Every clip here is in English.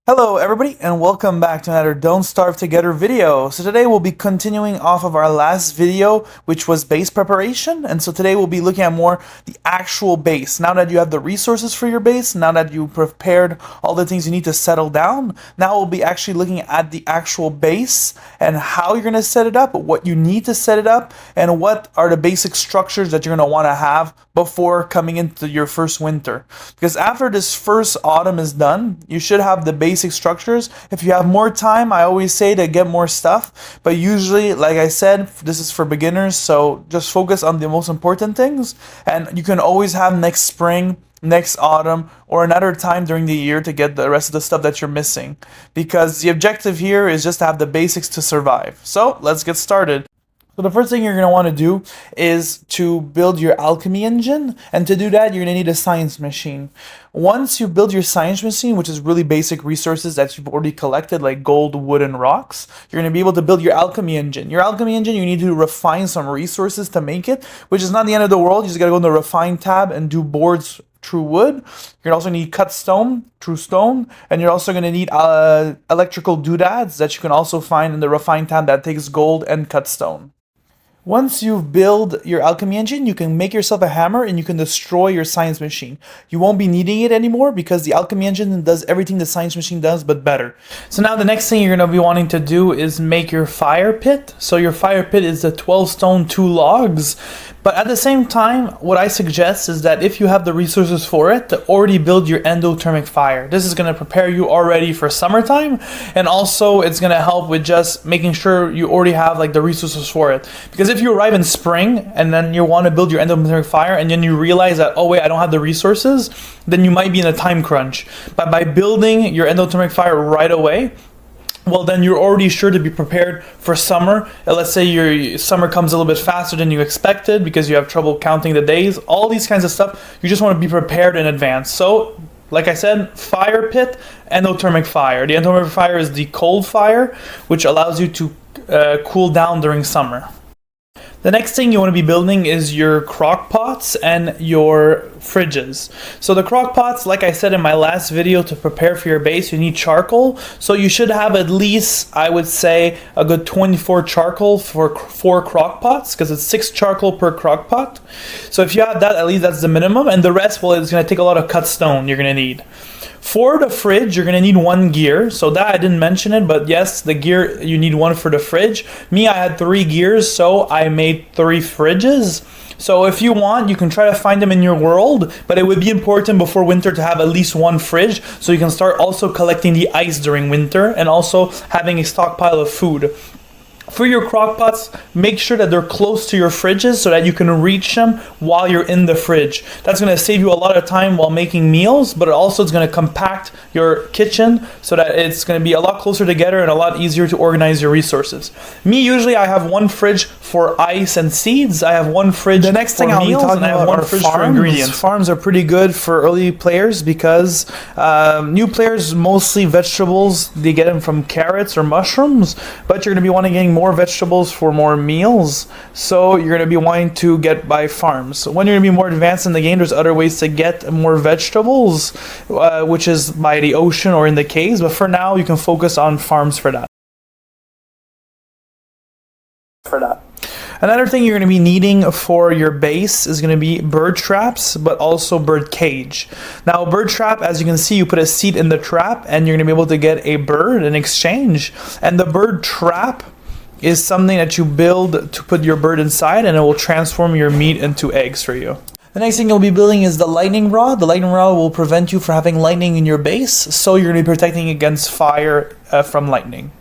Hello everybody and welcome back to another Don't Starve Together video. So today we'll be continuing off of our last video, which was base preparation. And so today we'll be looking at more the actual base. Now that you have the resources for your base, now that you prepared all the things you need to settle down, now we'll be actually looking at the actual base and how you're going to set it up, what you need to set it up, and what are the basic structures that you're going to want to have before coming into your first winter. Because after this first autumn is done, you should have the basic structures. If you have more time, I always say to get more stuff, but usually, like I said, this is for beginners, so just focus on the most important things, and you can always have next spring, next autumn, or another time during the year to get the rest of the stuff that you're missing, because the objective here is just to have the basics to survive. So let's get started. So the first thing you're going to want to do is to build your alchemy engine, and to do that you're going to need a science machine. Once you build your science machine, which is really basic resources that you've already collected like gold, wood, and rocks, you're going to be able to build your alchemy engine. Your alchemy engine, you need to refine some resources to make it, which is not the end of the world. You just got to go in the refine tab and do boards through wood. You're going to also need cut stone through stone, and you're also going to need electrical doodads that you can also find in the refine tab that takes gold and cut stone. Once you've built your alchemy engine, you can make yourself a hammer and you can destroy your science machine. You won't be needing it anymore because the alchemy engine does everything the science machine does, but better. So now the next thing you're going to be wanting to do is make your fire pit. So your fire pit is the 12 stone, 2 logs. But at the same time, what I suggest is that if you have the resources for it, to already build your endothermic fire. This is going to prepare you already for summertime, and also it's going to help with just making sure you already have like the resources for it. Because if you arrive in spring and then you want to build your endothermic fire and then you realize that, oh wait, I don't have the resources, then you might be in a time crunch. But by building your endothermic fire right away, well, then you're already sure to be prepared for summer. Let's say your summer comes a little bit faster than you expected because you have trouble counting the days. All these kinds of stuff, you just want to be prepared in advance. So, like I said, fire pit, endothermic fire. The endothermic fire is the cold fire, which allows you to cool down during summer. The next thing you want to be building is your crock pots and your fridges. So the crock pots, like I said in my last video, to prepare for your base, you need charcoal. So you should have at least, I would say, a good 24 charcoal for 4 crock pots, because it's 6 charcoal per crock pot. So if you have that, at least that's the minimum, and the rest, well, it's going to take a lot of cut stone you're going to need. For the fridge, you're going to need 1 gear. So that I didn't mention it, but yes, the gear, you need 1 for the fridge. Me, I had 3 gears, so I made 3 fridges. So if you want, you can try to find them in your world, but it would be important before winter to have at least 1 fridge, so you can start also collecting the ice during winter and also having a stockpile of food. For your crock pots, make sure that they're close to your fridges so that you can reach them while you're in the fridge. That's going to save you a lot of time while making meals, but it also is going to compact your kitchen so that it's going to be a lot closer together and a lot easier to organize your resources. Me, usually I have 1 fridge for ice and seeds. I have 1 fridge for meals, and I have 1 fridge for ingredients. Farms are pretty good for early players because new players, mostly vegetables, they get them from carrots or mushrooms, but you're going to be wanting getting more vegetables for more meals, so you're going to be wanting to get by farms. When you're going to be more advanced in the game, there's other ways to get more vegetables, which is by the ocean or in the caves, but for now you can focus on farms for that. Another thing you're going to be needing for your base is going to be bird traps, but also bird cage. Now, bird trap, as you can see, you put a seed in the trap and you're going to be able to get a bird in exchange. And the bird trap is something that you build to put your bird inside, and it will transform your meat into eggs for you. The next thing you'll be building is the lightning rod. The lightning rod will prevent you from having lightning in your base, so you're going to be protecting against fire from lightning.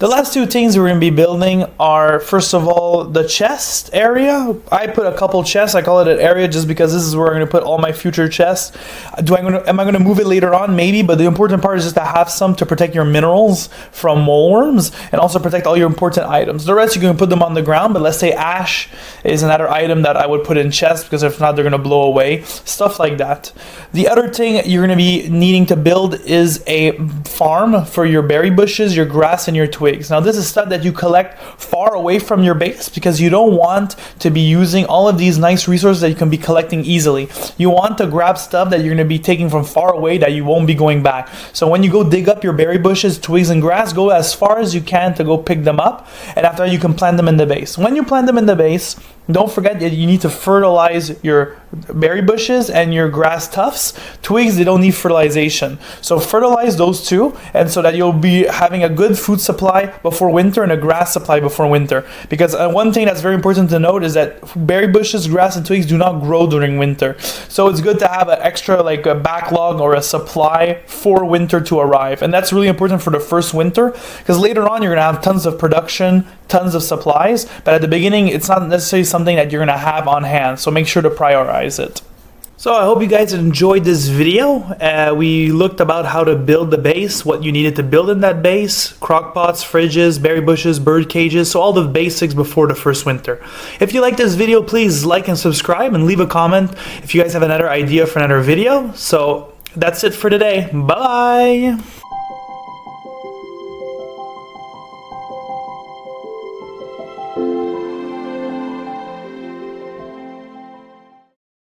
The last 2 things we're going to be building are, first of all, the chest area. I put a couple chests. I call it an area just because this is where I'm going to put all my future chests. Am I going to move it later on? Maybe, but the important part is just to have some to protect your minerals from moleworms and also protect all your important items. The rest, you can put them on the ground, but let's say ash is another item that I would put in chests because if not, they're going to blow away. Stuff like that. The other thing you're going to be needing to build is a farm for your berry bushes, your grass, and your twigs. twigs. Now this is stuff that you collect far away from your base because you don't want to be using all of these nice resources that you can be collecting easily. You want to grab stuff that you're going to be taking from far away that you won't be going back. So when you go dig up your berry bushes, twigs, and grass, go as far as you can to go pick them up, and after that you can plant them in the base. When you plant them in the base, don't forget that you need to fertilize your berry bushes and your grass tufts. Twigs, they don't need fertilization. So fertilize those two, and so that you'll be having a good food supply before winter and a grass supply before winter. Because one thing that's very important to note is that berry bushes, grass, and twigs do not grow during winter. So it's good to have an extra, like a backlog or a supply for winter to arrive. And that's really important for the first winter, because later on you're going to have tons of production, tons of supplies, but at the beginning it's not necessarily something that you're going to have on hand, so make sure to prioritize it. So I hope you guys enjoyed this video. We looked about how to build the base, what you needed to build in that base, crock pots, fridges, berry bushes, bird cages, so all the basics before the first winter. If you like this video, please like and subscribe and leave a comment if you guys have another idea for another video. So that's it for today. Bye!